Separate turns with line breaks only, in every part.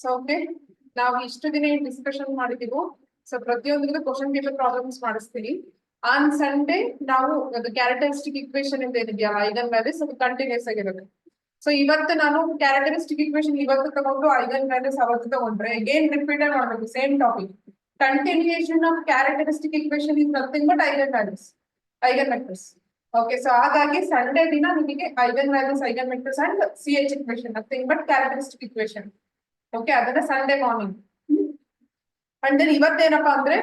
So okay, ನಾವು ಇಷ್ಟು ದಿನ ಡಿಸ್ಕಷನ್ ಮಾಡಿದೀವಿ. ಸೊ ಪ್ರತಿಯೊಂದಿಗೂ ಕ್ವಶನ್ ಪೇಪರ್ ಪ್ರಾಬ್ಲಮ್ಸ್ ಮಾಡಿಸ್ತೀನಿ. ಆನ್ ಸಂಡೇ ನಾವು ಅದು ಕ್ಯಾರೆಕ್ಟರಿಸ್ಟಿಕ್ ಇಕ್ವೇಶನ್ ಅಂತ ಏನಿದೆಯಲ್ಲ ಐಗನ್ ವ್ಯಾಲ್ಯೂಸ್ ಅದು ಕಂಟಿನ್ಯೂಸ್ ಆಗಿರುತ್ತೆ. ಸೊ ಇವತ್ತು ನಾನು ಕ್ಯಾರೆಕ್ಟರಿಸ್ಟಿಕ್ ಇಕ್ವೇಶನ್ ಇವತ್ತು ತಗೊಂಡು ಐಗನ್ ವ್ಯಾಲ್ಯೂಸ್ ಅವತ್ತು ತಗೊಂಡ್ರೆ ಅಗೇನ್ ರಿಪೀಟೆಡ್ ಮಾಡಬೇಕು same topic. Continuation of characteristic equation is nothing but eigen values, eigen vectors. Okay, so ಹಾಗಾಗಿ ಸಂಡೇ ದಿನ ನಿಮಗೆ eigen values, eigen vectors and CH equation, nothing but characteristic equation. Okay, ಅದನ್ನ Sunday morning. And then ಇವತ್ತೇನಪ್ಪಾ ಅಂದ್ರೆ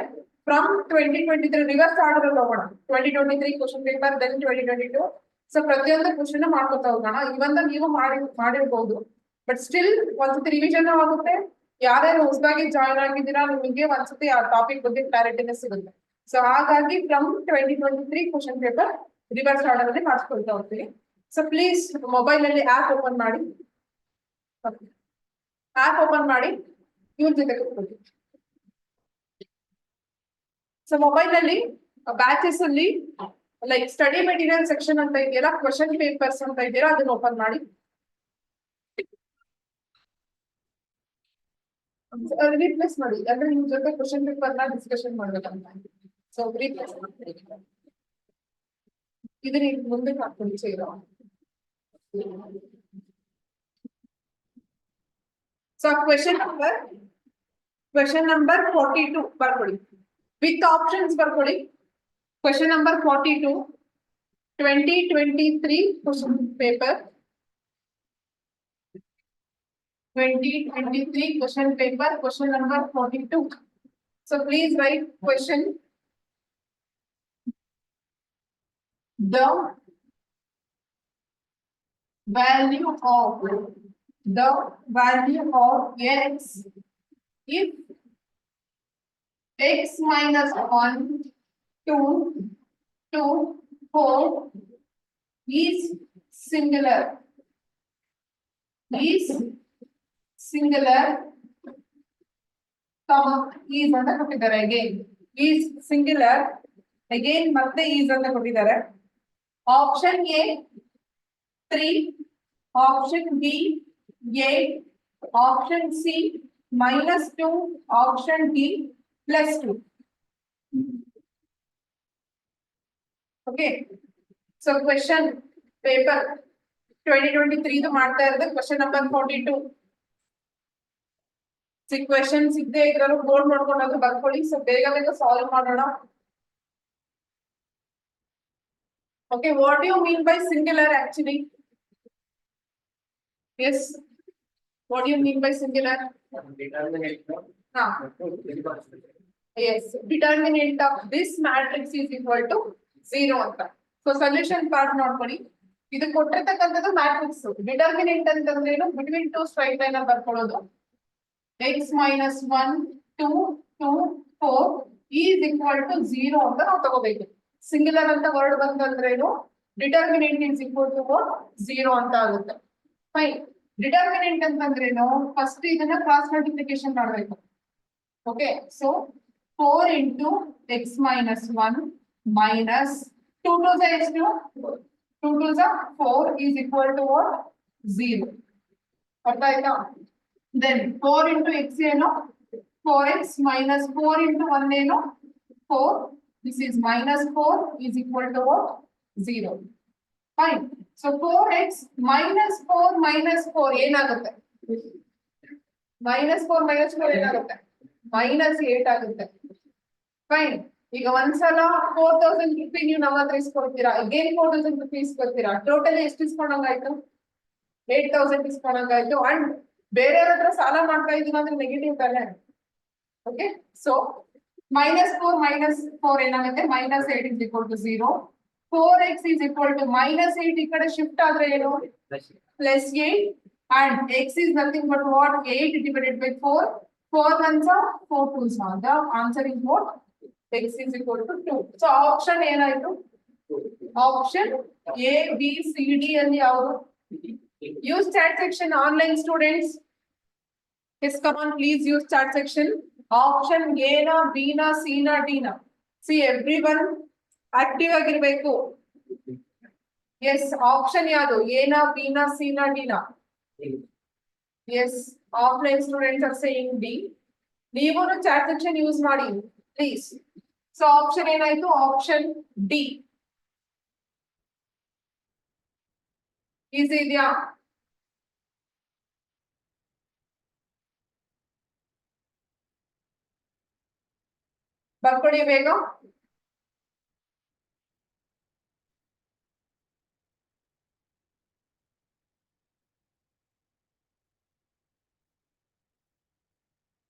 from 2023 reverse order ಅಲ್ಲಿ ಹೋಗೋಣ. 2023 question paper, then 2022. So ಪ್ರತಿಯೊಂದು question ಮಾಡ್ಕೊತಾ ಹೋಗೋಣ. ಇವಂತ ನೀವು ಮಾಡಿರ್ಬಹುದು, ಬಟ್ ಸ್ಟಿಲ್ ಒಂದ್ಸತಿ ರಿವಿಷನ್ ಆಗುತ್ತೆ. ಯಾರ್ಯಾರು ಹೊಸದಾಗಿ ಜಾಯ್ನ್ ಆಗಿದ್ದೀರಾ ನಿಮಗೆ ಒಂದ್ಸತಿ ಆ ಟಾಪಿಕ್ ಬಗ್ಗೆ ಕ್ಲಾರಿಟಿನೇ ಸಿಗುತ್ತೆ. ಸೊ ಹಾಗಾಗಿ from 2023 question paper reverse order ಅಲ್ಲಿ ಮಾಡಿಸ್ಕೊಳ್ತಾ ಹೋಗ್ತೀವಿ. ಸೊ ಪ್ಲೀಸ್ ಮೊಬೈಲ್ ಅಲ್ಲಿ ಆಪ್ ಓಪನ್ ಮಾಡಿ, ಆಪ್ ಓಪನ್ ಮಾಡಿ ಇವ್ರ ಜೊತೆ ಕೂತ್ಕೊಳ್ಳಿ. ಸೊ ಮೊಬೈಲ್ ಅಲ್ಲಿ ಬ್ಯಾಚಸ್ ಅಲ್ಲಿ ಲೈಕ್ ಸ್ಟಡಿ ಮೆಟೀರಿಯಲ್ ಸೆಕ್ಷನ್ ಅಂತ ಇದೆಯಲ್ಲ, ಕ್ವಶನ್ ಪೇಪರ್ಸ್ ಅಂತ ಇದೆಯಲ್ಲ, ಅದನ್ನ ಓಪನ್ ಮಾಡಿ. ರೀಪ್ಲೇಸ್ ಮಾಡಿ, ಅಂದ್ರೆ ನಿಮ್ ಜೊತೆ ಕ್ವಶನ್ ಪೇಪರ್ ನ ಡಿಸ್ಕಷನ್ ಮಾಡ್ಬೇಕಂತ. ಸೊ ರೀಪ್ಲೇಸ್ ಮಾಡಿ, ಇದನ್ನ ಮುಂದೆ ಹಾಕೊಂಡು ಸೇರೋ. ಸೊ ಕ್ವೆಶನ್ ನಂಬರ್ 42 ಬರ್ಕೊಳ್ಳಿ, ವಿತ್ ಆಪ್ಷನ್ಸ್ ಬರ್ಕೊಳ್ಳಿ. Question number 42, 2023 question paper, 2023 question paper, question number 42. So please write question. The value of x if x minus 1, 2, 4 is singular. Is ಅಂತ ಕೊಟ್ಟಿದ್ದಾರೆ. ಅಗೇನ್ ಈಸ್ ಸಿಂಗ್ಯುಲರ್, ಅಗೇನ್ ಮತ್ತೆ is ಅಂತ ಕೊಟ್ಟಿದ್ದಾರೆ. Option A 3, option B 8, option C -2, option D +2. Okay, so question paper 2023 ಮಾಡ್ತಾ ಇರೋದು question number 42. Question ಸಿಗದೆ ಇದ್ರೂ board ನೋಡ್ಕೊಂಡು ಬರ್ಕೊಳ್ಳಿ. ಸೊ ಬೇಗ ಸಾಲ್ವ್ ಮಾಡೋಣ. Okay, what you mean by singular actually? Yes, what you mean by singular? Yes, determinant of this matrix is equal to 0 ಅಂತ. So solution part ನೋಡ್ಕೊಳ್ಳಿ. ಇದು ಕೊಟ್ಟಿರ್ತಕ್ಕಂಥದ್ದು ಮ್ಯಾಟ್ರಿಕ್ಸ್. ಡಿಟರ್ಮಿನೆಂಟ್ ಅಂತಂದ್ರೆ ಏನು? ಬಿಟ್ವೀನ್ ಟು ಸ್ಟ್ರೈಟ್ ಲೈನ್ ಅಲ್ಲಿ ಬರ್ಕೊಳ್ಳೋದು. x minus 1, 2, 2, 4 is equal to 0 ಅಂತ ನಾವು ತಗೋಬೇಕು. ಸಿಂಗ್ಯುಲರ್ ಅಂತ ವರ್ಡ್ ಬಂತಂದ್ರೆ ಏನು? ಡಿಟರ್ಮಿನೆಂಟ್ is equal to 0 ಅಂತ ಆಗುತ್ತೆ. ಫೈನ್. ಡಿಟರ್ಮಿನೆಂಟ್ ಅಂತಂದ್ರೆ ಏನು? ಫಸ್ಟ್ ಇದನ್ನ ಕ್ರಾಸ್ ಮಲ್ಟಿಪ್ಲಿಕೇಶನ್ ಮಾಡಬೇಕು. Okay, so 4 into x minus 1 minus 2 to the x, 2 to the 4 is equal to 0. ಅರ್ಥ ಆಯ್ತಾ? Then 4 into x ಏನು? 4x minus 4 into 1 ಏನು? 4. This is -4 is equal to 0. Fine. So 4x minus 4 ಏನಾಗುತ್ತೆ? -4 ಏನಾಗುತ್ತೆ? -8 ಆಗುತ್ತೆ. Fine. ಈಗ ಒಂದ್ಸಲ 4000 ರೂಪಾಯಿ ನೀವು ನಮ್ಮ ಹತ್ರ ಇಸ್ಕೊಳ್ತೀರಾ, ಅಗೇನ್ 4000 ರೂಪಾಯಿ ಇಸ್ಕೊಳ್ತೀರಾ. ಟೋಟಲಿ ಎಷ್ಟು ಇಸ್ಕೊಂಡಂಗಾಯ್ತು? 8000 ಇಸ್ಕೊಂಡಂಗಾಯ್ತು. ಅಂಡ್ ಬೇರೆಯವ್ರ ಹತ್ರ ಸಾಲ ಮಾಡ್ತಾ ಇದೀವಿ ಅಂದ್ರೆ ನೆಗೆಟಿವ್ ತಾನೆ. ಓಕೆ, ಸೊ -4 ಏನಾಗುತ್ತೆ? -8 is equal to 0. 4x is equal to -8 ಈ ಕಡೆ ಶಿಫ್ಟ್ ಆದ್ರೆ ಏನು? +8. and x is nothing but what? 8 divided by 4. 4 ones are 4 twos. The answer is what? x is equal to 2. So option ಏನಾಯ್ತು? Option A, B, C, D ಅಲ್ಲಿ ಯಾವುದು? Use chat section, online students. Yes, come on, please use chat section. Option A na, B na, C na, D na. See, everyone active ಆಗಿರಬೇಕು. Yes, option ಯಾವುದು? A na, B na, C na, D na. Yes, offline students are saying D. ನೀವು chat section use ಮಾಡಿ please. So option ಏನಾಯ್ತು? Option D. Easy ಇದೆಯಾ? ಬರ್ಕೊಡಿ ಬೇಗ.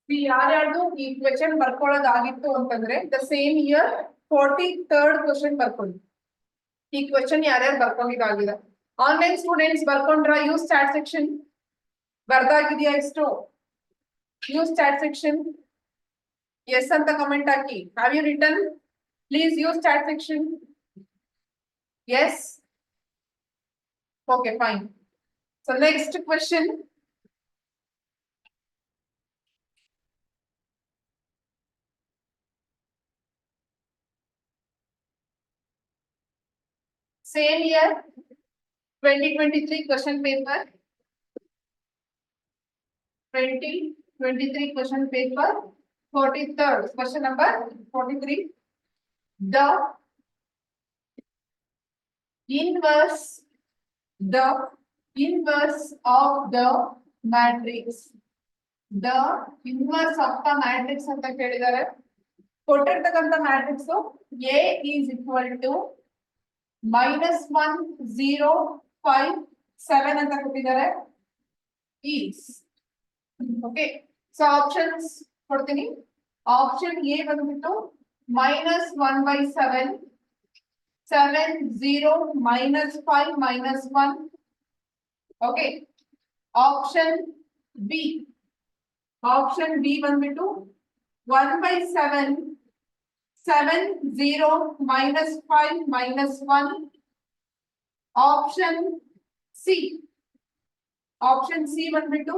ಯಾರ್ಯಾರ್ದು ಈ question ಬರ್ಕೊಳ್ಳೋದಾಗಿತ್ತು ಅಂತಂದ್ರೆ the same year 43rd question ಬರ್ಕೊಳ್ಳಿ. ಈ ಕ್ವೆಶ್ಚನ್ ಯಾರ್ಯಾರು ಬರ್ಕೊಂಡಿದ್ದಾಗಿದೆ? ಆನ್ಲೈನ್ ಸ್ಟೂಡೆಂಟ್ಸ್ ಬರ್ಕೊಂಡ್ರ ಯೂಸ್ ಚಾಟ್ ಸೆಕ್ಷನ್ ಬರ್ದಾಗಿದೆಯಾ? ಎಷ್ಟು ಯೂಸ್ ಚಾಟ್ ಸೆಕ್ಷನ್? ಎಸ್ ಅಂತ ಕಮೆಂಟ್ ಹಾಕಿ. Have you written? Please use chat section. Yes, okay fine. So next question. Same year, 2023 question paper. 2023 question paper, 43rd question number 43. The inverse of the matrix. The inverse of the matrix ಅಂತ ಕೇಳಿದ್ದಾರೆ. ಕೊಟ್ಟಿರ್ತಕ್ಕಂಥ matrix A is equal to -1 0 5 7 ಅಂತ ಕೊಟ್ಟಿದ್ದಾರೆ. is okay. So options ಕೊಡ್ತೀನಿ. Option A ಬಂದ್ಬಿಟ್ಟು -1/7, 7 0 -5 -1. okay. Option B ಬಂದ್ಬಿಟ್ಟು 1/7, 7 0 -5 -1. Option C ಬಂದ್ಬಿಟ್ಟು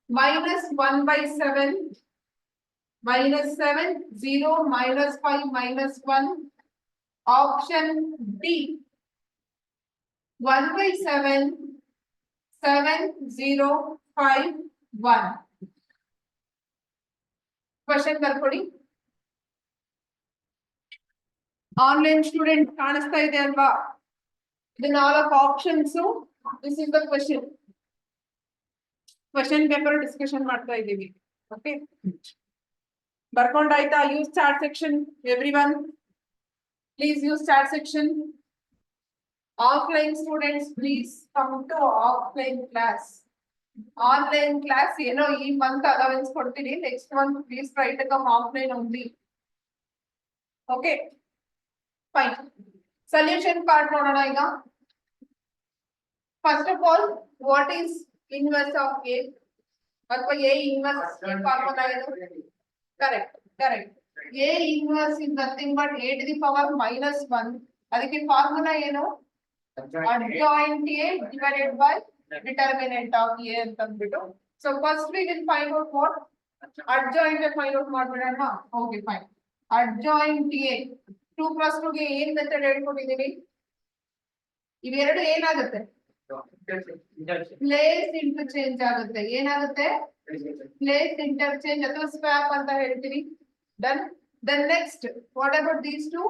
-1/7, -7 0 -5 -1. Option D 1/7, 7 0 5 1. Question ಬರ್ಕೊಡಿ. ಆನ್ಲೈನ್ ಸ್ಟೂಡೆಂಟ್ ಕಾಣಿಸ್ತಾ ಇದೆ ಅಲ್ವಾ? ಇದು 4 options. This is the question. Question paper discussion ಮಾಡ್ತಾ ಇದ್ದೀವಿ. ಓಕೆ, ಬರ್ಕೊಂಡಾಯ್ತಾ? Use chat section everyone. Please use chat section. Offline students please come to offline class. Online class ಏನೋ ಈ ಮಂತ್ ಅಲವೆನ್ಸ್ ಕೊಡ್ತೀನಿ. Next month please try to come offline only. Okay fine. Solution part ನೋಡೋಣ ಈಗ. First of all, what is inverse of A? ಅಥವಾ A inverse formula ಏನು? Correct. A inverse is nothing but A to the power -1. ಅದಕ್ಕೆ formula ಏನು? adjoint A divided by determinant of A ಅಂತ ಅಂದ್ಬಿಟ್ಟು. So first we will find out what adjoint find out ಮಾಡ್ಬಿಡೋಣ. Okay fine. adjoint A 2 + 2 ಗೆ ಏನ್ method ಹೇಳ್ಕೊಟ್ಟಿದೀನಿ? ಇವೆರಡು ಏನಾಗುತ್ತೆ? Place interchange ಆಗುತ್ತೆ. ಏನಾಗುತ್ತೆ? ಪ್ಲೇಸ್ ಇಂಟರ್ಚೇಂಜ್ ಅಥವಾ ಸ್ವ್ಯಾಪ್ ಅಂತ ಹೇಳ್ತೀವಿ. Then next, what about these two?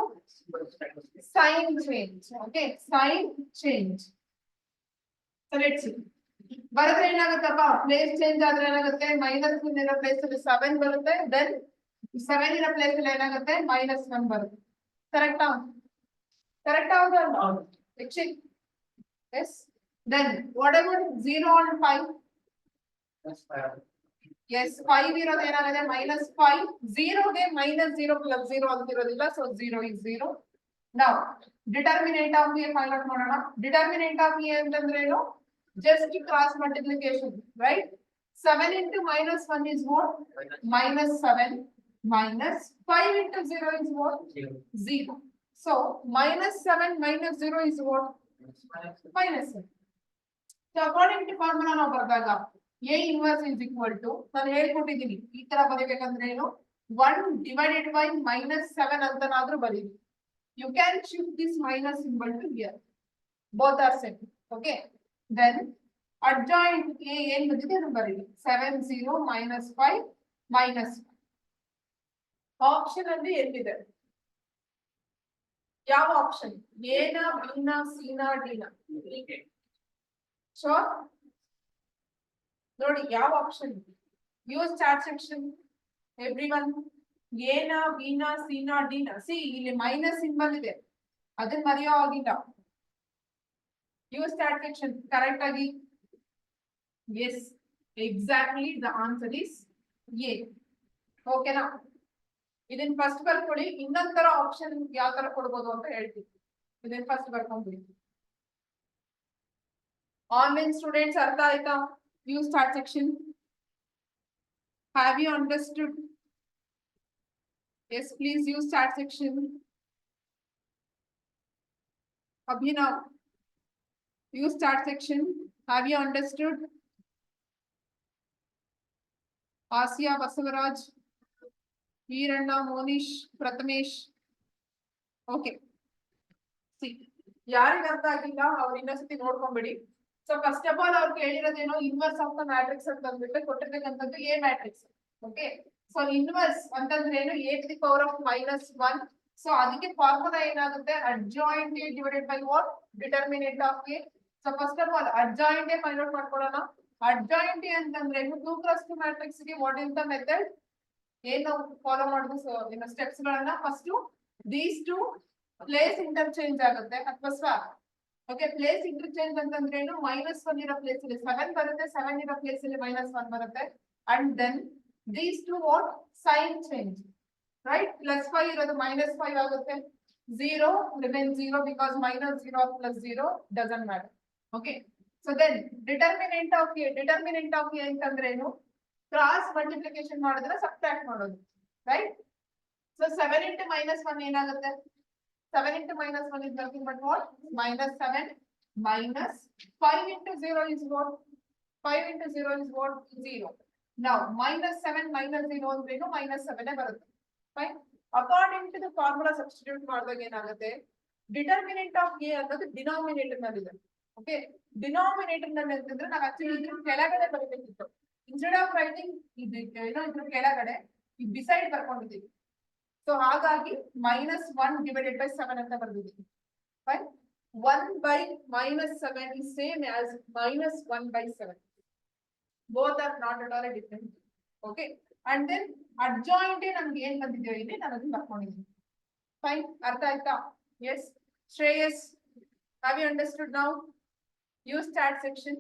Sign change. Okay, sign change. So let's see. ಬರೆದ್ರೆ ಏನಾಗುತ್ತಪ್ಪ? ಪ್ಲೇಸ್ ಚೇಂಜ್ ಆದ್ರೆ ಏನಾಗುತ್ತೆ? -1 ಇರೋ ಪ್ಲೇಸ್ ಅಲ್ಲಿ 7 ಬರುತ್ತೆ. Then 7 ಇರೋ ಪ್ಲೇಸ್ ಅಲ್ಲಿ ಏನಾಗುತ್ತೆ? -1 ಬರುತ್ತೆ. ಕರೆಕ್ಟಾ? ಹೌದಾ? Yes. Then what about 0 and 5? Yes, 5 ಇರೋದು ಏನಾಗಿದೆ? -5. 0 ಗೆ -0 + 0 ಅಂತ ಇರೋದಿಲ್ಲ. So 0 is 0. Now determinant of A find out ಮಾಡೋಣ. determinant of A ಅಂತಂದ್ರೆ ಏನು? just cross multiplication, right? 7 into -1 is what? -7. -5 into 0 is what? 0. So -7 - 0 is what? -7. So according to formula ನಾವು ಬರೆದಾಗ A inverse is equal to, ನಾನು ಹೇಳ್ಕೊಟ್ಟಿದ್ದೀನಿ ಈ ತರ ಬರೀಬೇಕಂದ್ರೆ ಏನು? 1 divided by -7 ಅಂತನಾದ್ರೂ ಬರೀರಿ. You can shift this minus symbol to here. Both are same. Okay. Then adjoint A ಏನ್ ಬಂದಿದೆ ಅದು ಬರೀರಿ 7 0 -5 -5 ಆಪ್ಷನ್ ಅಲ್ಲಿ ಎಲ್ಲಿದೆ ಯಾವ ಆಪ್ಷನ್ ಎನ ಬಿನ ಸಿನ ಡಿನ ಶೋರ್ ನೋಡಿ ಯಾವ option use chat section everyone ಎನ ಬಿನ ಸಿನ ಡಿನ ಸಿ ಇಲ್ಲಿ ಮೈನಸ್ ಸಿಂಬಲ್ ಇದೆ ಅದನ್ನ ಮರೆಯೋ ಆಗಿಲ್ಲ ಯೂಸ್ ಚಾರ್ಟ್ ಸೆಕ್ಷನ್ ಕರೆಕ್ಟ್ ಆಗಿ yes exactly the answer is a ಓಕೆನಾ ಇದನ್ನ ಫಸ್ಟ್ ಬರ್ಕೊಳ್ಳಿ ಇನ್ನೊಂದ್ ತರ ಆಪ್ಷನ್ ಯಾವ ತರ ಕೊಡ್ಬೋದು ಅಂತ ಹೇಳ್ತೀವಿ ಇದನ್ನ ಫಸ್ಟ್ ಬರ್ಕೊಂಡ್ಬಿಡಿ ಆನ್ಲೈನ್ ಸ್ಟೂಡೆಂಟ್ಸ್ ಅರ್ಥ ಆಯ್ತಾ use chat section have you understood yes please use chat section Abhinav use chat section have you understood Asya Basavaraj Veeranna Monish Prathamesh okay see ಯಾರಿಗೆ ಅರ್ಥ ಆಗಿಲ್ಲ ಅವ್ರು ಇನ್ನೊಂದ್ಸತಿ ನೋಡ್ಕೊಂಡ್ಬಿಡಿ ಸೊ ಫಸ್ಟ್ ಆಫ್ ಆಲ್ ಅವ್ರು ಕೇಳಿರೋದೇನೋ ಇನ್ವರ್ಸ್ ಆಫ್ ದ ಮ್ಯಾಟ್ರಿಕ್ಸ್ ಅಂತ ಅಂದ್ಬಿಟ್ಟು ಕೊಟ್ಟಿರ್ತಕ್ಕಂಥದ್ದು A matrix okay so inverse ಅಂತಂದ್ರೆ ಏನು A to the power of -1 so ಅದಕ್ಕೆ ಫಾರ್ಮುಲಾ ಏನಾಗುತ್ತೆ adjoint A divided by what determinant of A so first of all adjoint A find out ಮಾಡ್ಕೊಳ್ಳೋಣ adjoint A ಅಂತಂದ್ರೆ 2x2 matrix ಗೆ what is the method ಏನ್ ನಾವು follow ಮಾಡೋದು steps ಗಳನ್ನ first these two place interchange ಆಗುತ್ತೆ ಅಥವಾ swap okay place interchange ಅಂತಂದ್ರೆ ಏನು -1 ಇರೋ ಪ್ಲೇಸ್ ಅಲ್ಲಿ 7 ಬರುತ್ತೆ 7 ಇರೋ ಪ್ಲೇಸ್ ಅಲ್ಲಿ -1 ಬರುತ್ತೆ and then these two what sign change right +5 ಇರೋದು -5 ಆಗುತ್ತೆ 0 remains 0 because -0 plus 0 doesn't matter okay so then determinant of a ಅಂತಂದ್ರೆ ಏನು ಕ್ರಾಸ್ ಮಲ್ಟಿಪ್ಲಿಕೇಶನ್ ಮಾಡಿದ್ರೆ ಸಬ್ಟ್ರಾಕ್ಟ್ ಮಾಡೋದು ರೈಟ್ ಸೊ 7 into -1 ಏನಾಗುತ್ತೆ 7 into -1 is nothing but what -7 minus 5 into 0 is what 5 into 0 is what 0 now -7 minus 0 ಅಂದ್ರೇನು -7 ಬರುತ್ತೆ fine according to the formula substitute ಮಾಡಿದಾಗ ಏನಾಗುತ್ತೆ determinant of A ಅನ್ನೋದು ಡಿನಾಮಿನೇಟರ್ ನಲ್ಲಿ ಇದೆ ಓಕೆ ಡಿನಾಮಿನೇಟರ್ ನಲ್ಲಿ ಅಂತಂದ್ರೆ ನಾವು ಆಕ್ಚುಲಿ ಇದ್ರ ಕೆಳಗಡೆ ಬರಬೇಕಿತ್ತು ಇನ್ಸ್ಟೆಡ್ ಆಫ್ ರೈಟಿಂಗ್ ಇದ್ರ ಕೆಳಗಡೆ ಈ ಬಿಸೈಡ್ ಬರ್ಕೊಂಡಿದ್ದೀವಿ ಸೊ ಹಾಗಾಗಿ -1 divided by 7 ಅಂತ ಬರ್ದಿದ್ದೀವಿ fine 1 by -7 is same as -1 by 7 both are not at all different okay and then adjoint ನಮ್ಗೆ ಏನ್ ಬಂದಿದೆ ಇಲ್ಲಿ ನಾನು ಅದನ್ನ ಬರ್ಕೊಂಡಿದ್ದೀನಿ ಫೈನ್ ಅರ್ಥ ಆಯ್ತಾ yes Shreyas have you understood now use chat section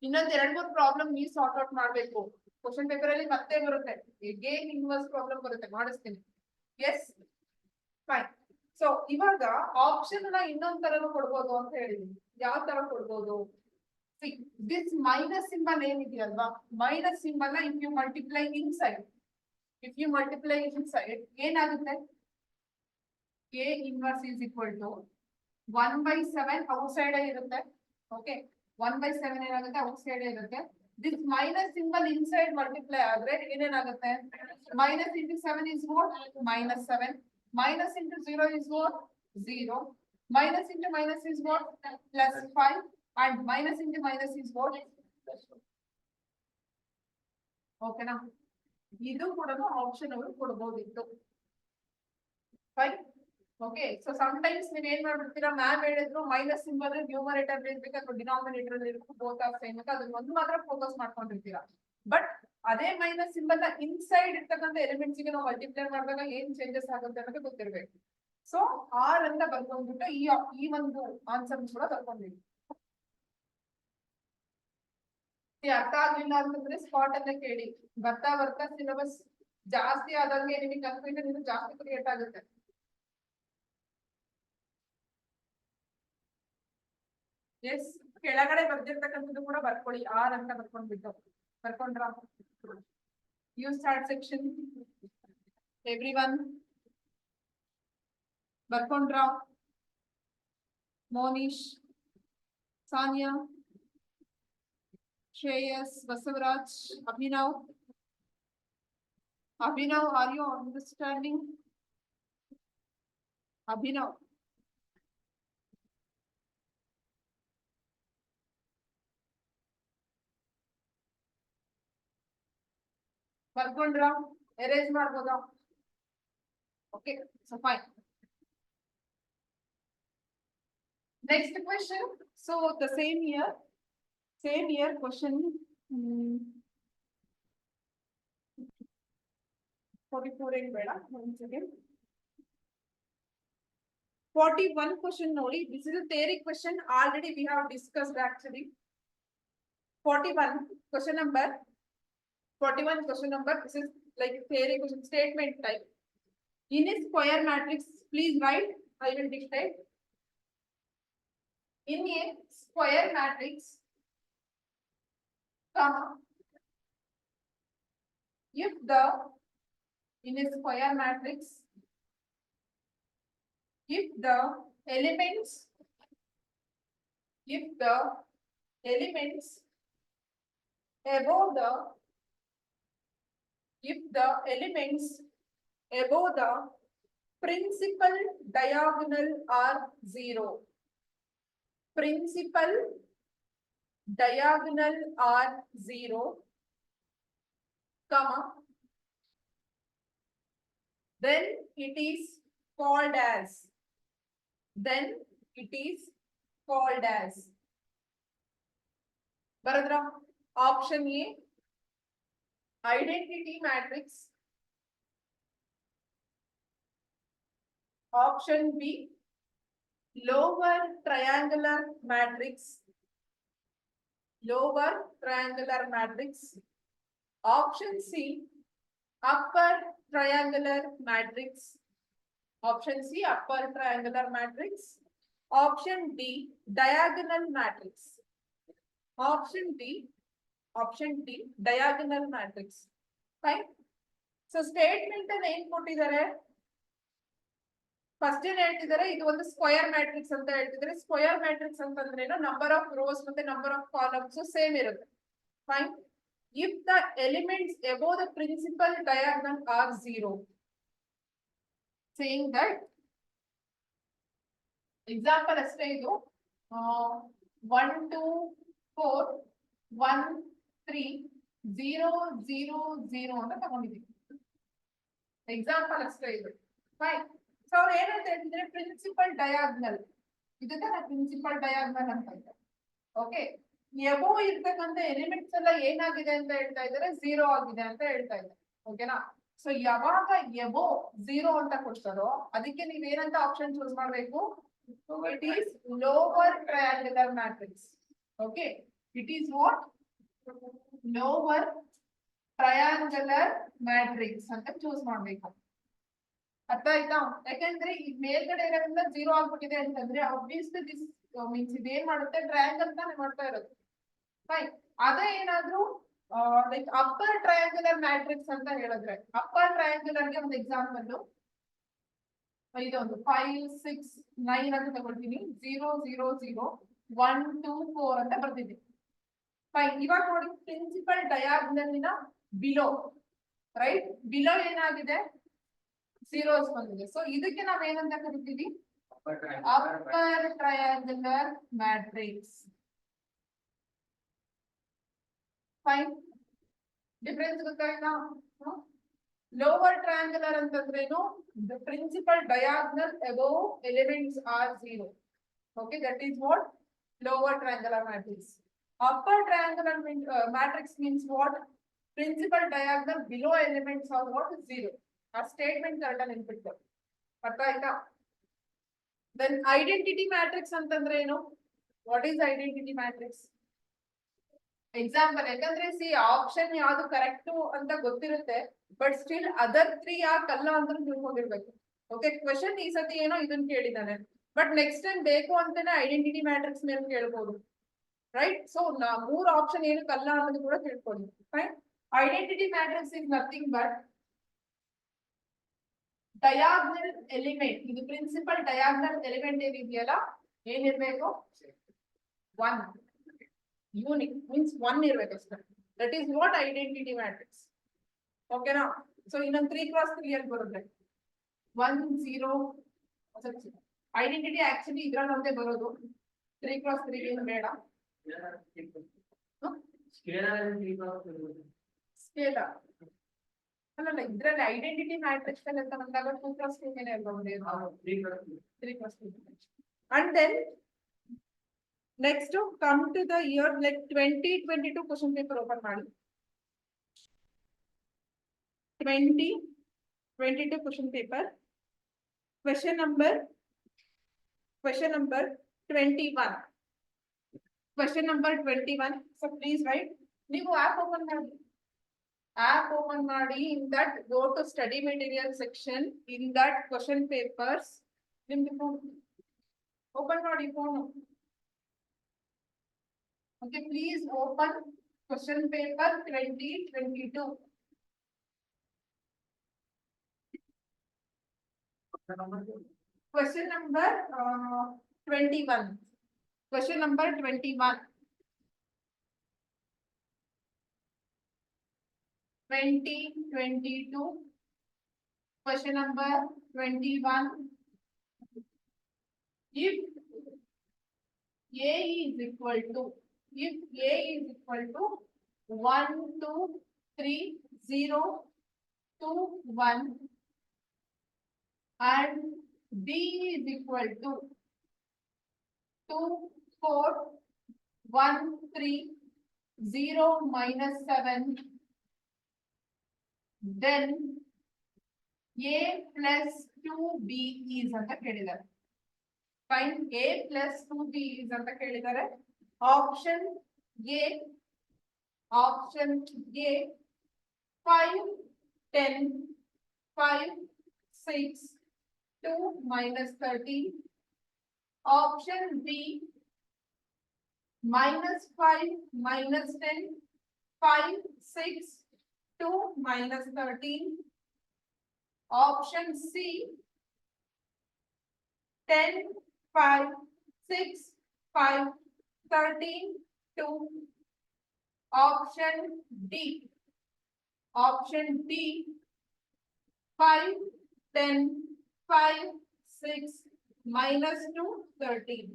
ಇನ್ನೊಂದ್ 2-3 ಪ್ರಾಬ್ಲಮ್ ನೀವು ಸಾರ್ಟ್ ಔಟ್ ಮಾಡ್ಬೇಕು ಕ್ವಶನ್ ಪೇಪರ್ ಅಲ್ಲಿ ಮತ್ತೆ ಬರುತ್ತೆ ಗೇನ್ ಇನ್ವರ್ಸ್ ಪ್ರಾಬ್ಲಮ್ ಬರುತ್ತೆ ಮಾಡಿಸ್ತೀನಿ ಎಸ್ ಫೈನ್ ಸೊ ಇವಾಗ ಆಪ್ಷನ್ ನ ಇನ್ನೊಂದ್ ತರನು ಕೊಡ್ಬೋದು ಅಂತ ಹೇಳಿದೀನಿ ಯಾವ ತರ ಕೊಡ್ಬೋದು ದಿಸ್ ಮೈನಸ್ ಸಿಂಬಲ್ ಏನಿದೆಯಲ್ವಾ ಮೈನಸ್ ಸಿಂಬಲ್ ನ ಇಫ್ ಯು ಮಲ್ಟಿಪ್ಲೈ ಇನ್ಸೈಡ್ ಏನಾಗುತ್ತೆ A inverse is equal to 1/7 outside ಇರುತ್ತೆ ಓಕೆ 1/7 ಏನಾಗುತ್ತೆ ಔಟ್ಸೈಡ್ ಇರುತ್ತೆ this minus symbol inside multiply ಆದ್ರೆ ಏನೇನಾಗುತ್ತೆ minus into 7 is what -7 minus into 0 is what 0 minus into minus is what +5 and minus into minus is what ಓಕೆನಾ ಇದು ಕೂಡ option ಅವರು ಕೊಡಬಹುದಿತ್ತು fine okay so sometimes ನೀವ್ ಏನ್ ಮಾಡ್ಬಿಡ್ತೀರಾ ma'am ಹೇಳಿದ್ರು minus symbol numerator ಇರ್ಬೇಕು denominator ಇರ್ಬೇಕು ಬೋತ್ ಆಫ್ ಸೇಮ್ ಅಂತ ಅದನ್ನ ಒಂದು ಮಾತ್ರ ಫೋಕಸ್ ಮಾಡ್ಕೊಂಡಿರ್ತೀರಾ ಬಟ್ ಅದೇ ಮೈನಸ್ ಸಿಂಬಲ್ ನ ಇನ್ಸೈಡ್ ಇರ್ತಕ್ಕಂಥ ಎಲಿಮೆಂಟ್ಸ್ ಗೆ ನಾವು ಮಲ್ಟಿಪ್ಲೈ ಮಾಡಿದಾಗ ಏನ್ ಚೇಂಜಸ್ ಆಗುತ್ತೆ ಅನ್ನೋದು ಗೊತ್ತಿರ್ಬೇಕು ಸೊ ಆರ್ ಅಂತ ಬರ್ಕೊಂಡ್ಬಿಟ್ಟು ಈ ಒಂದು ಆನ್ಸರ್ ಕೂಡ ಬರ್ಕೊಂಡಿವಿ ಅರ್ಥ ಆಗ್ಲಿಲ್ಲ ಅಂತಂದ್ರೆ ಸ್ಪಾಟ್ ಅನ್ನ ಕೇಳಿ ಬರ್ತಾ ಬರ್ತಾ ಸಿಲೆಬಸ್ ಜಾಸ್ತಿ ಆದಂಗೆ ನಿಮಗೆ ಕನ್ಫ್ಯೂಷನ್ ಇನ್ನು ಜಾಸ್ತಿ ಕ್ರಿಯೇಟ್ ಆಗುತ್ತೆ ಎಸ್ ಕೆಳಗಡೆ ಬರ್ದಿರ್ತಕ್ಕಂಥದ್ದು ಕೂಡ ಬರ್ಕೊಳ್ಳಿ ಆರ್ ಅಂತ ಬರ್ಕೊಂಡ್ಬಿಟ್ಟು ಬರ್ಕೊಂಡ್ರ ಯೂಸ್ ಚಾರ್ಟ್ ಸೆಕ್ಷನ್ ಎವ್ರಿವನ್ ಬರ್ಕೊಂಡ್ರ Monish Saniya Shreyas, Basavaraj, Abhinav, are you understanding? Abhinav. ಬರ್ಕೊಂಡ್ರ ಎರೇಂಜ್ ಮಾಡ್ಬೋದಾ? Okay, so fine. Next question. So the same year question. 44 ಏನ್ ಬೇಡ, one second. 41 question nodi. This is a theory question. Already we have discussed actually. 41 question number. 41 question number. This is like theory question, statement type. In a square matrix, please write. I will dictate. In a square matrix, comma, if the in a square matrix, if the elements above the principal diagonal are 0. Principal diagonal are 0, comma, then it is called as. Baradra, option A, identity matrix. Option B, lower triangular matrix. Option C, upper triangular matrix. Option C, upper triangular matrix. Option D, diagonal matrix. Option D, diagonal matrix. Fine. So statement and input idare. First ಏನ್ ಹೇಳ್ತಿದ್ದಾರೆ, ಇದು ಒಂದು square matrix ಅಂತ ಹೇಳ್ತಿದ್ದಾರೆ. Square matrix ಅಂತಂದ್ರೆ number of rose ಮತ್ತೆ number of columns same ಇರುತ್ತೆ. Fine. If the elements above the principal diagonal are 0, saying that example ಅಷ್ಟೇ ಇದು 1 2 4 1 3 0 0 0 ಅಂತ ತಗೊಂಡಿದ್ದೀವಿ. ಎಕ್ಸಾಂಪಲ್ ಅಷ್ಟೇ ಇದು. ಫೈನ್. ಸೊ ಅವ್ರು ಏನಂತ ಹೇಳ್ತಿದ್ರೆ ಪ್ರಿನ್ಸಿಪಲ್ ಡಯಾಗ್ನಲ್, ಇದನ್ನ ಪ್ರಿನ್ಸಿಪಲ್ ಡಯಾಗ್ನಲ್ ಅಂತ ಇದ್ದಾರೆ. ಓಕೆ, ಎಬೋ ಇರ್ತಕ್ಕಂಥ ಎಲಿಮೆಂಟ್ಸ್ ಎಲ್ಲ ಏನಾಗಿದೆ ಅಂತ ಹೇಳ್ತಾ ಇದ್ದಾರೆ, 0 ಆಗಿದೆ ಅಂತ ಹೇಳ್ತಾ ಇದ್ದಾರೆ. ಓಕೆನಾ? ಸೊ ಯಾವಾಗ ಎಬೋ 0 ಅಂತ ಕೊಡ್ತಾರೋ ಅದಕ್ಕೆ ನೀವ್ ಏನಂತ ಆಪ್ಷನ್ ಚೂಸ್ ಮಾಡ್ಬೇಕು? It is lower triangular matrix. Okay, it is what? Lower triangular matrix ಅಂತ ಚೂಸ್ ಮಾಡ್ಬೇಕು. ಅರ್ಥ ಆಯ್ತಾ? ಯಾಕಂದ್ರೆ ಈ ಮೇಲ್ಗಡೆ ಇರೋದ್ರಿಂದ 0 ಆಗ್ಬಿಟ್ಟಿದೆ ಅಂತಂದ್ರೆ ಆಬ್ವಿಯಸ್ಲಿ ದಿಸ್ ಮೀನ್ಸ್ ಇದೇನ್ ಮಾಡುತ್ತೆ, ಟ್ರಯಾಂಗಲ್ ತಾನೇ ಮಾಡ್ತಾ ಇರೋದು. ಫೈನ್. ಅದೇ ಏನಾದ್ರೂ ಲೈಕ್ ಅಪ್ಪರ್ ಟ್ರಯಾಂಗುಲರ್ ಮ್ಯಾಟ್ರಿಕ್ಸ್ ಅಂತ ಹೇಳಿದ್ರೆ, ಅಪ್ಪರ್ ಟ್ರಯಾಂಗುಲರ್ ಗೆ ಒಂದು ಎಕ್ಸಾಂಪಲ್ ಇದೊಂದು 5 6 9 ಅಂತ ತಗೊಳ್ತೀನಿ. 0 0 0 1 2 4 ಅಂತ ಬರ್ತಿದ್ದೀನಿ. ಫೈನ್. ಇವಾಗ ನೋಡಿ principal diagonal below, right, below ಏನಾಗಿದೆ, 0 ಬಂದಿದೆ. ಸೊ ಇದಕ್ಕೆ ನಾವ್ ಏನಂತ ಕರಿತೀವಿ? Upper triangular matrix. Fine. Difference ಗೊತ್ತಾಯ್ತಾ? ಲೋವರ್ ಟ್ರಯಾಂಗುಲರ್ ಅಂತಂದ್ರೇನು? The principal diagonal above elements are 0. Okay, that is what lower triangular matrix. Upper triangular matrix means what? Principal diagonal below elements are what? 0. A statement certain input. ಅರ್ಥ ಆಯ್ತಾ? Then identity matrix ಅಂತಂದ್ರೆ ಏನು? What is identity matrix? Example, ಯಾಕಂದ್ರೆ C option ಯಾವ್ದು correct ಅಂತ ಗೊತ್ತಿರುತ್ತೆ, but still other 3 ಯಾಕಲ್ಲ ಅಂತ ತಿಳ್ಕೊಂಡಿರ್ಬೇಕು. Okay, question ಈ ಸತಿ ಏನೋ ಇದನ್ನ ಕೇಳಿದಾನೆ, ಬಟ್ ನೆಕ್ಸ್ಟ್ ಟೈಮ್ ಬೇಕು ಅಂತಾನೆ ಐಡೆಂಟಿಟಿ ಮ್ಯಾಟ್ರಿಕ್ಸ್ ಮೇಲೆ ಕೇಳ್ಬೋದು, ರೈಟ್? ಸೊ 3 ಆಪ್ಷನ್ ಏನಕ್ಕಲ್ಲ ಅನ್ನೋದು ಕೂಡ ತಿಳ್ಕೊಳ್ಳಿ. Fine. Identity matrix is nothing but diagonal element. ಇದು ಪ್ರಿನ್ಸಿಪಲ್ ಡಯಾಗ್ನಲ್ ಎಲಿಮೆಂಟ್ ಏನಿದೆಯಲ್ಲ, ಏನಿರ್ಬೇಕು? 1 ಯೂನಿಕ್ ಮೀನ್ಸ್ 1 ಇರ್ಬೇಕು ಅಷ್ಟೇ. That is what identity matrix. ಓಕೆನಾ? ಸೊ ಇನ್ನೊಂದು 3x3 ಅಲ್ಲಿ ಬರುತ್ತೆ 1 0. ಐಡೆಂಟಿಟಿ ಆಕ್ಚುಲಿ ಇದ್ರಲ್ಲಿ ಒಂದೇ ಬರೋದು, 3x3 ಏನು ಬೇಡ. ಸ್ಕೇಲಾರ್ ಅಲ್ಲ ಇದ್ರಲ್ಲಿ ಐಡೆಂಟಿಟಿ ಮ್ಯಾಟ್ರಿಕ್ಸ್ ಅಲ್ಲಿ ಅಂತ ಬಂದಾಗ 2+2 ಮೇಲೆ ಇರಬಹುದು 3+2 and then next to come to the year like 2022 question paper open ಮಾಡಿ 2022 question paper question number 21 question number 21 so please write ನೀವು app open ಮಾಡಿ in that go to study material section in that question papers ನಿಮ್ದು open ಮಾಡಿ phone okay please open question paper 2022 question number 21 question number 21 2022 question number 21 if a is equal to 1 2 3 0 2 1 and b is equal to 2 4 1 3 0 minus 7 then a plus 2b is ಅಂತ ಕೇಳಿದ್ದಾರೆ find a plus 2b is ಅಂತ ಕೇಳಿದ್ದಾರೆ option a 5 10 5 6 2 minus 13 option b minus 5 minus 10 5 6 2 minus 13 option c 10 5 6 5 13 2 option d 5 10 5 6 minus 2 13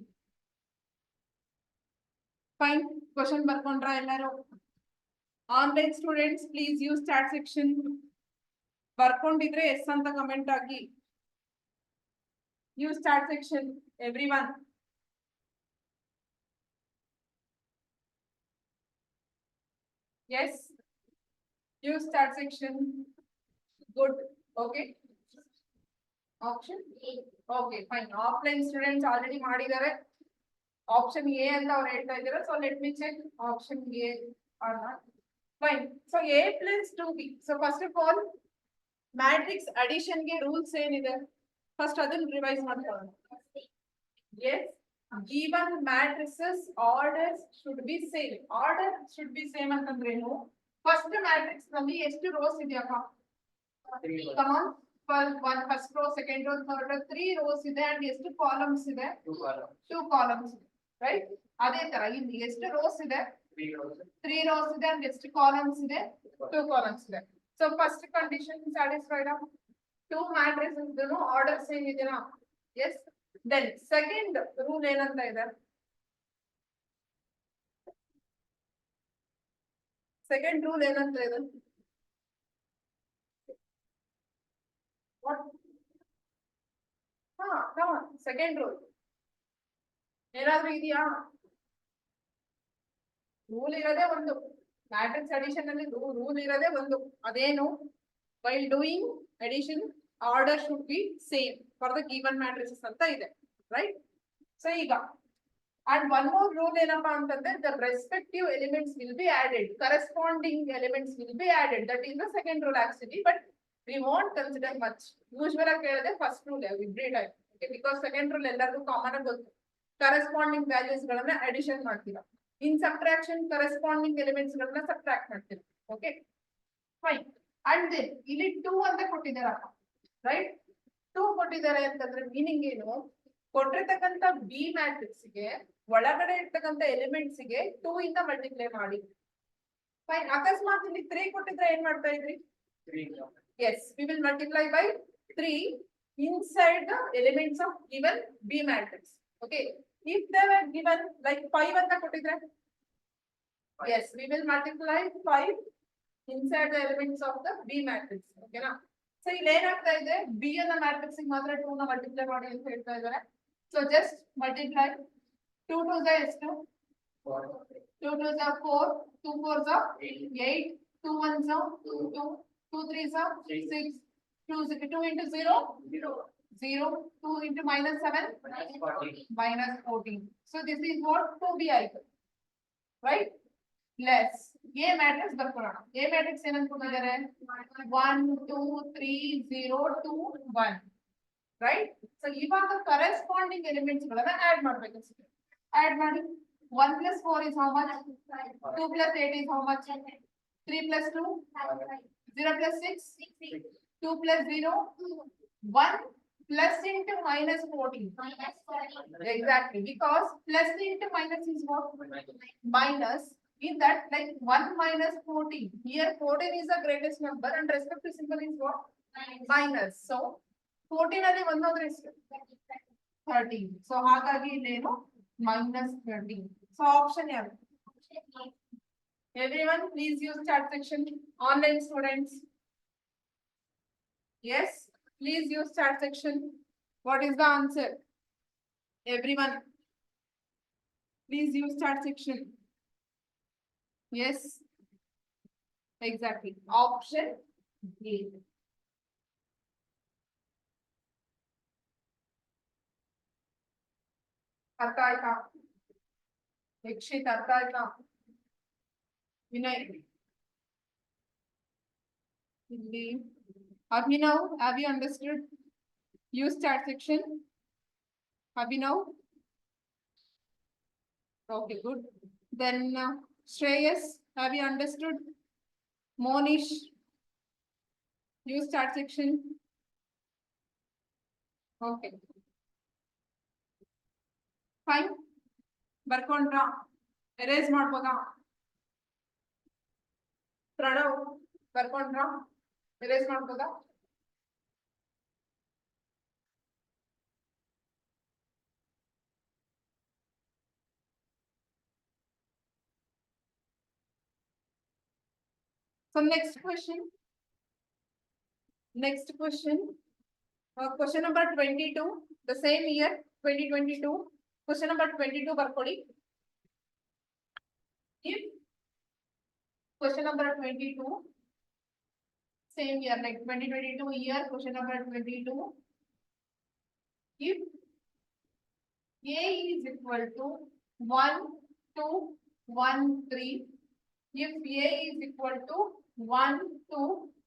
fine question ಬರ್ಕೊಂಡ್ರಾ ಎಲ್ಲರೂ online students please use chat section ಬರ್ಕೊಂಡಿದ್ರೆ yes ಅಂತ comment ಆಗಿ use chat section everyone yes use chat section good okay option a okay fine offline students already ಮಾಡಿದ್ದಾರೆ option a ಅಂತ ಅವರು ಹೇಳ್ತಾ ಇದ್ದಾರೆ so let me check option a or not fine so a plus 2b so first of all matrix addition ಗೆ rules ಏನಿದೆ first ಅದನ್ನ revise ಮಾಡ್ಕೊಳ್ಳೋಣ yes given matrices orders should be same order should be same ಅಂತಂದ್ರೆ ಏನು first matrix ನಲ್ಲಿ ಎಷ್ಟು rose ಇದೆಯಪ್ಪ come on first row second row third row 3 rows ಇದೆ and ಎಷ್ಟು ಕಾಲಮ್ಸ್ ಇದೆ 2 ಕಾಲಮ್ಸ್ ಇದೆ ರೈಟ್ ಅದೇ ತರ ಇಲ್ಲಿ ಎಷ್ಟು ರೋಸ್ ಇದೆ 3 rows ಇದೆ and ಎಷ್ಟು ಕಾಲಮ್ಸ್ ಇದೆ 2 ಕಾಲಮ್ಸ್ ಇದೆ so first condition satisfied of 2 matrices ಇದನ್ನು ಆರ್ಡರ್ ಸೇಮ್ ಇದೆನಾ yes then second rule ಏನಂತ ಇದೆ second rule ಏನಂತ ಇದೆ what come on second rule ಏನಾದ್ರೂ ಇದೆಯಾ ರೂಲ್ ಇರೋದೇ ಒಂದು ಮ್ಯಾಟ್ರಿಕ್ಸ್ ಅಡಿಷನ್ ಅಲ್ಲಿ ರೂಲ್ ಇರೋದೇ ಒಂದು ಅದೇನು while doing addition order should be same for the given matrices ಅಂತ ಇದೆ right so ಈಗ and one more rule ಏನಪ್ಪಾ ಅಂತಂದ್ರೆ the respective elements will be added corresponding elements will be added that is the second rule actually but we won't consider much usual ಆಗಿ ಕೇಳಿದ್ರೆ first rule every time okay because second rule ಎಲ್ಲರಿಗೂ common ಆಗಿ ಗೊತ್ತು corresponding values ಗಳನ್ನ addition ಮಾಡ್ತೀರಾ in subtraction corresponding elements ಗಳನ್ನ subtract ಮಾಡ್ತೀರಾ okay fine and then ಇಲ್ಲಿ 2 ಅಂತ ಕೊಟ್ಟಿದ್ದಾರಪ್ಪ right 2 ಕೊಟ್ಟಿದ್ದಾರೆ ಅಂತಂದ್ರೆ ಮೀನಿಂಗ್ ಏನು ಕೊಟ್ಟಿರ್ತಕ್ಕಂತ ಬಿ ಮ್ಯಾಟ್ರಿಕ್ಸ್ ಗೆ ಒಳಗಡೆ ಇರ್ತಕ್ಕಂತ ಎಲಿಮೆಂಟ್ಸ್ ಗೆ 2 ಇಂದ ಮಲ್ಟಿಪ್ಲೈ ಮಾಡಿ ಫೈನ್ ಅಕಸ್ಮಾತ್ ಇಲ್ಲಿ 3 ಕೊಟ್ಟಿದ್ರೆ ಏನ್ ಮಾಡ್ತಾ ಇದ್ರಿ yes we will multiply by 3 inside the elements of given b matrix okay if they were given like 5 ಅಂತ ಕೊಟ್ಟಿದ್ರೆ yes we will multiply 5 inside the elements of the B matrix. Okay na? So ಇಲ್ಲಿ ಏನಾಗ್ತಾ ಇದೆ B ಅನ್ನ matrix ಮಾತ್ರ 2 ನ multiply ಮಾಡಿ ಅಂತ ಹೇಳ್ತಾ ಇದ್ದಾರೆ. So just multiply 2 2 is ಎಷ್ಟು 2 2 is 4, 2 4 is 8, 2 1 is 2, 2 3 is 6, 2 into 0 0, 2 into minus 7 minus 14. So this is what 2B equal, right? Less A matrix ಬರ್ಕೊಳ್ಳೋಣ. A matrix ಏನಂತ ಕೊಟ್ಟಿದ್ದಾರೆ 1 2 3 0 2 1, right? So ಇವಾಗ corresponding elements ಗಳನ್ನ add ಮಾಡಬೇಕು. Add ಮಾಡಿ 1 plus 4 is how much? 2 plus 8 is how much? 3 plus 2 0 plus 6 2 plus 0 1 plus into minus 14. Exactly, because plus into minus is what? Minus. In that, like 1 minus 14. Here 14 is the greatest number and respective symbol is what? Minus. So 14 ಅಲ್ಲಿ 1 ಹೋದ್ರೆ ಎಷ್ಟು 13. So ಹಾಗಾಗಿ ಇಲ್ಲೇನು minus 13. So option ಯಾವುದು? Everyone please use chat section. Online students. Yes, please use chat section. What is the answer? Everyone, please use chat section. Yes, exactly. Option A. ಅರ್ಥ ಆಯ್ತಾ? ಯಕ್ಷಿತ್ ಅರ್ಥ ಆಯ್ತಾ? ವಿನಯ್ ಇಲ್ಲಿ Abhinav, have you understood? Use chat section. Abhinav. Okay, good. Then Shreyas, have you understood? Monish, use chat section. Okay. Fine. ಬರ್ಕೊಂಡ್ರಾ? Erase ಮಾಡ್ಬೋದಾ? Pranav ಬರ್ಕೊಂಡ್ರಾ? Erase ಮಾಡ್ಬೋದಾ? So next question. Question number 22. The same year 2022. Question number 22 ಬರ್ಕೊಳ್ಳಿ. If question number 22, same year like 2022 year, question number 22. If A is equal to 1 2 1 3. If A is equal to 1 2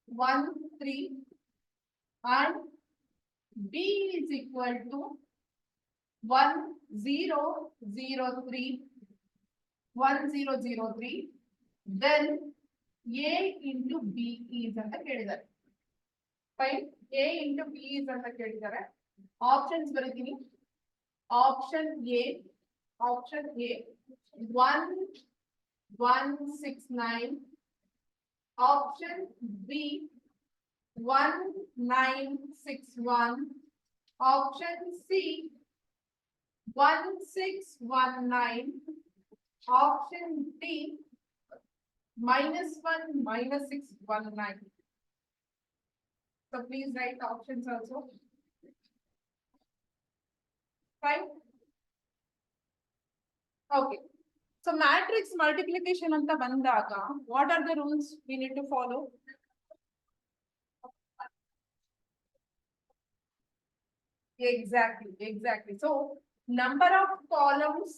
1 3 and B is equal to 1 0 0 3 1 0 0 3, then A into B is ಅಂತ ಕೇಳಿದ್ದಾರೆ. Fine. A into B is ಅಂತ ಕೇಳಿದ್ದಾರೆ. Options ಬರೀತೀನಿ. Option A 1 1 6 9. Option B 1 9 6 1. Option C 1 6 1 9. Option D -1 -6 1 9. So please write the options also. Fine. Okay. So matrix multiplication anta bandaga, what are the rules we need to follow? Exactly. So number of columns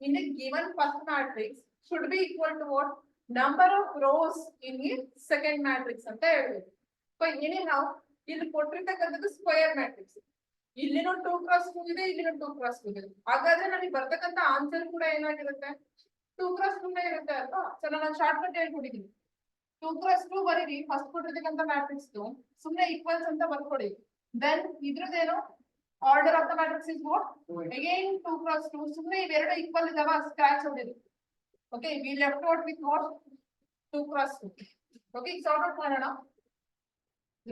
in a given first matrix should be equal to what? Number of rows in a second matrix anta ಹೇಳ್ಬೇಕು. So anyhow ಇಲ್ಲಿ ಕೊಟ್ಟಿರ್ತಕ್ಕಂಥದ್ದು square matrix. ಇಲ್ಲಿನೂ 2 cross 2 ಇದೆ, ಇಲ್ಲಿನೂ 2 cross 2 ಇದೆ. ಹಾಗಾದ್ರೆ ನಮಗೆ ಬರ್ತಕ್ಕಂಥ ಆನ್ಸರ್ ಕೂಡ ಏನಾಗಿರುತ್ತೆ 2 cross 2 ಇರುತ್ತೆ ಅಲ್ವಾ? ಸೊ ನಾನು ಶಾರ್ಟ್ ಕಟ್ ಹೇಳ್ಕೊಟ್ಟಿದ್ದೀನಿ. 2 cross 2 ಬರೀರಿ ಫಸ್ಟ್ ಕೊಟ್ಟಿರ್ತಕ್ಕಂಥ ಮ್ಯಾಟ್ರಿಕ್ಸ್ ಸುಮ್ಮನೆ ಈಕ್ವಲ್ಸ್ ಅಂತ ಬರ್ಕೊಡಿ. ದೆನ್ ಇದ್ರದ್ದೇನು order of the matrix is what? Again 2 cross 2. ಸುಮ್ಮನೆ ಇವೆರಡು ಈಕ್ವಲ್ ಇದಾವ ಸ್ಕ್ರಾಚ್ ಹೊಡೆದು. Okay, we left out with what 2 cross 2. Okay, sort out ಮಾಡೋಣ.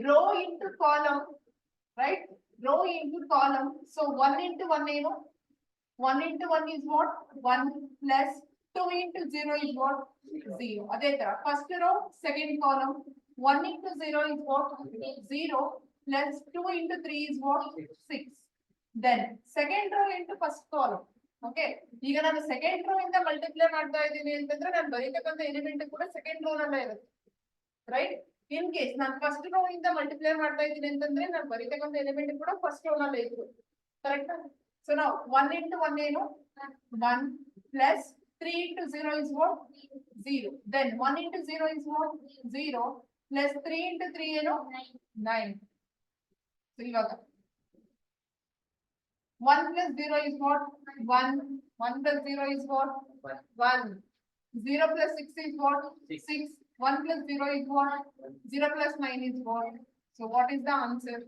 Row into column, right? Row into column. So 1 into 1 ಏನು? 1 into 1 is what? 1 plus 2 into 0 is what? 0. ಅದೇ ತರ first row, second column. 1 into 0 is what? 0 plus 2 into 3 is what? 6. Then second row into first column. Okay. ಈಗ ನಾನು second row ಇಂದ multiply ಮಾಡ್ತಾ ಇದ್ದೀನಿ ಅಂತಂದ್ರೆ ನಾನು ಬರೀತಕ್ಕಂಥ ಎಲಿಮೆಂಟ್ ಕೂಡ ಸೆಕೆಂಡ್ ರೋ ನಲ್ಲೇ ಇರುತ್ತೆ. ರೈಟ್? ಇನ್ ಕೇಸ್ ನಾನು ಫಸ್ಟ್ ರೋ ಇಂದ ಮಲ್ಟಿಪ್ಲೈ ಮಾಡ್ತಾ ಇದ್ದೀನಿ ಅಂತಂದ್ರೆ ನಾನು ಬರೀತಕ್ಕಂಥ ಎಲಿಮೆಂಟ್ ಕೂಡ ಫಸ್ಟ್ ರೋ ನಲ್ಲೇ ಇತ್ತು. ಕರೆಕ್ಟ್? ಸೊ ನಾವು 1 into 1 ಏನು? 1 plus 3 into 0 is what? 0. Then 1 into 0 is what? 0 plus 3 into 3 ಏನು? 9. So ಇವಾಗ 1 plus 0 is what? 1. 1 plus 0 is what? 1. 0 plus 6 is what? 6. 1 plus 0 is what? 0 plus 9 is what? So what is the answer?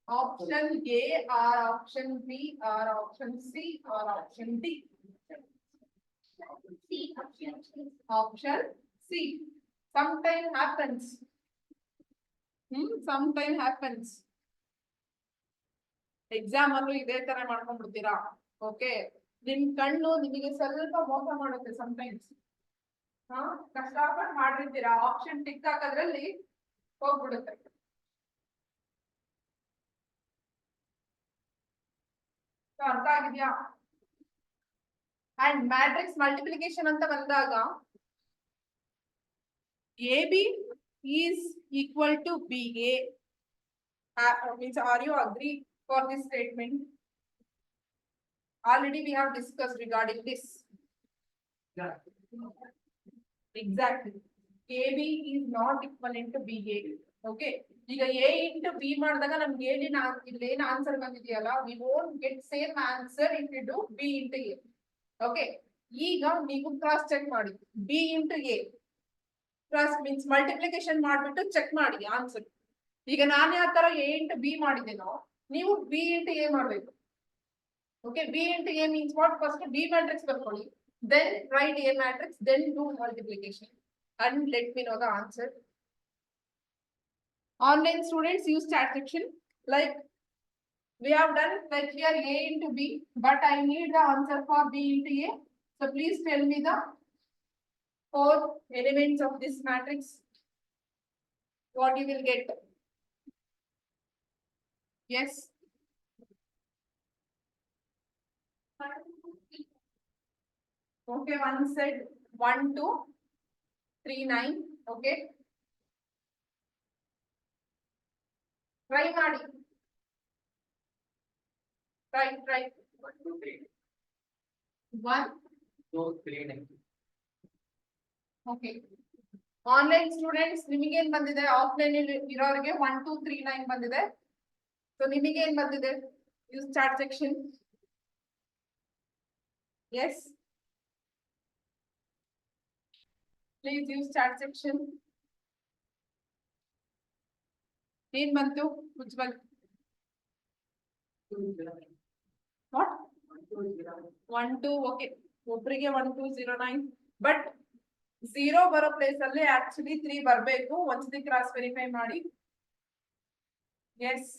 Option A or option B or option C or option D? Option C. Sometime happens. Sometime happens. Exam ಅಲ್ಲೂ ಇದೇ ತರ ಮಾಡ್ಕೊಂಡ್ಬಿಡ್ತೀರಾ. Okay, ನಿಮ್ ಕಣ್ಣು ನಿಮಗೆ ಸ್ವಲ್ಪ ಮೋಸ ಮಾಡುತ್ತೆ sometimes. ಕಷ್ಟಪಟ್ಟು ಮಾಡಿರ್ತೀರಾ, ಆಪ್ಷನ್ ಟಿಕ್ ಹಾಕೋದ್ರಲ್ಲಿ ಹೋಗ್ಬಿಡುತ್ತೆ. ಅರ್ಥ ಆಗಿದ್ಯಾ? ಅಂಡ್ ಮ್ಯಾಟ್ರಿಕ್ಸ್ ಮಲ್ಟಿಪ್ಲಿಕೇಶನ್ ಅಂತ ಬಂದಾಗ A B is equal to B A means are you agree for this statement? Already we have discussed regarding this. Yeah. Exactly. AB is not equivalent to BA. Okay. ಈಗ A into B ಮಾಡಿದಾಗ ನಮ್ಗೆ ಇಲ್ಲಿ ಏನು answer ಬಂದಿದೆಯಲ್ಲ, we won't get same answer if you do B into A. Okay. ಈಗ ನೀವು cross check ಮಾಡಿ. B into A. Cross means multiplication ಮಾಡಿಬಿಟ್ಟು ಚೆಕ್ ಮಾಡಿ ಆನ್ಸರ್. ಈಗ ನಾನು ಯಾವ ತರ A into B ಮಾಡಿದ್ದೇನೋ ನೀವು B into A ಮಾಡಬೇಕು. Okay, B into A means what? First B matrix ಬರ್ಕೊಳ್ಳಿ, then write A matrix, then do multiplication and let me know the answer. Online students use chat section. Like we have done like here A into B, but I need the answer for B into A. So please tell me the 4 elements of this matrix. What you will get? Yes. Okay, one said 1 2 3 9. Okay, try ಮಾಡಿ. Try 1 2 3 1 2 3 9. Okay, online students ನಿಮಗೆ ಏನು ಬಂದಿದೆ? Offline ಇರೋರಿಗೆ 1 2 3 9 ಬಂದಿದೆ. So ನಿಮಗೆ ಏನು ಬಂದಿದೆ? Use chat section. Yes, please use chat section. ಏನ್ ಬಂತು ಉಜ್ವಲ್? ವಾಟ್? 1 2. ಓಕೆ, ಒಬ್ಬರಿಗೆ 1 2 0 9, ಬಟ್ 0 ಬರೋ ಪ್ಲೇಸ್ ಅಲ್ಲಿ ಆಕ್ಚುಲಿ 3 ಬರಬೇಕು. ಒಂದ್ಸತಿ ಕ್ರಾಸ್ ವೆರಿಫೈ ಮಾಡಿ. ಎಸ್,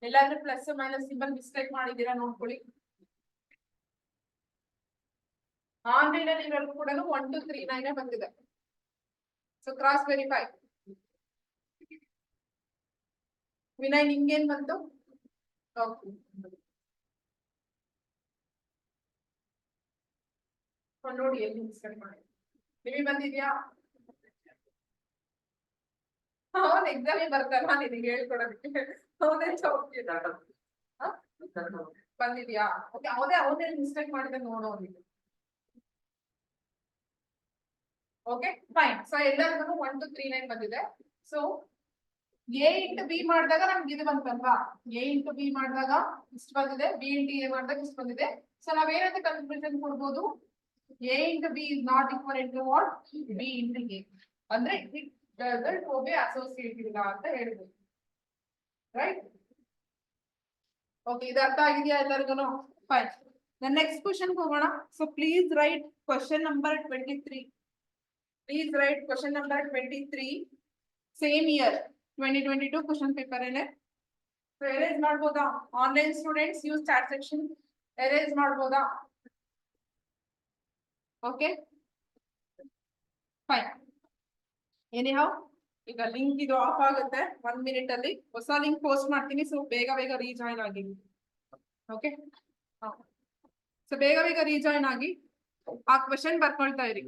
ಎಲ್ಲಾದ್ರೂ ಪ್ಲಸ್ ಮೈನಸ್ ಸಿಂಬಲ್ ಮಿಸ್ಟೇಕ್ ಮಾಡಿದೀರಾ ನೋಡ್ಕೊಳ್ಳಿ. ಆನ್ಲೈನ್ ಅಲ್ಲಿ ಇರೋರು ಕೂಡ 1 2 3 9 ಬಂದಿದೆ. So cross verify. ವಿನಯ್ ನಿಮ್ಗೇನ್ ಬಂತು? ನೋಡಿ ಎಲ್ಲಿ ಮಿಸ್ಟೇಕ್ ಮಾಡಿ. ನಿಮಗೆ ಬಂದಿದ್ಯಾ? ಅವನ್ ಎಕ್ಸಾಮ್ ಬರ್ತಾರ ನಿನಗೆ ಹೇಳ್ಕೊಡೋದಕ್ಕೆ. ಬಂದಿದ್ಯಾ? ಓಕೆ, ಅವನೇ ಮಿಸ್ಟೇಕ್ ಮಾಡಿದ್ರೆ ನೋಡೋ ಅವನಿಗೆ. Okay fine. ಸೊ ಎಲ್ಲರಿಗೂ 1 2 3 9 ಬಂದಿದೆ. ಸೊ A into B ಮಾಡಿದಾಗ ನಮ್ಗೆ ಇದು ಬಂತಲ್ವಾ? A into B ಮಾಡಿದಾಗ ಇಷ್ಟು ಬಂದಿದೆ, B into A ಮಾಡಿದಾಗ ಇಷ್ಟು ಬಂದಿದೆ. ಸೊ ನಾವೇನಂತ ಕನ್ಕ್ಲೂಷನ್ ಕೊಡ್ಬೋದು? A into B is not equivalent to what? B into A. ಅಂದ್ರೆ it doesn't obey associative law ಅಂತ ಹೇಳ್ಬೋದು. ರೈಟ್? ಓಕೆ, ಇದು ಅರ್ಥ ಆಗಿದೆಯಾ ಎಲ್ಲರಿಗೂ? ಫೈನ್. ನೆಕ್ಸ್ಟ್ ಕ್ವಶನ್ ಹೋಗೋಣ. So please right question number 23. Please write question number 23. Same year 2022 question paper in it. So erase ಮಾಡ್ಬೋದಾ? Online students use chat section. Erase ಮಾಡ್ಬೋದಾ? Okay fine. Anyhow ಈಗ link ಇದು of ಆಗುತ್ತೆ 1 minute ಅಲ್ಲಿ. ಹೊಸ link post ಮಾಡ್ತೀನಿ, so ಬೇಗ ಬೇಗ ರೀಜಾಯ್ನ್ ಆಗಿ. ಓಕೆ, ಸೊ ಬೇಗ ಬೇಗ ರೀಜಾಯ್ನ್ ಆಗಿ ಆ ಕ್ವೆಶನ್ ಬರ್ಕೊಳ್ತಾ ಇರಿ.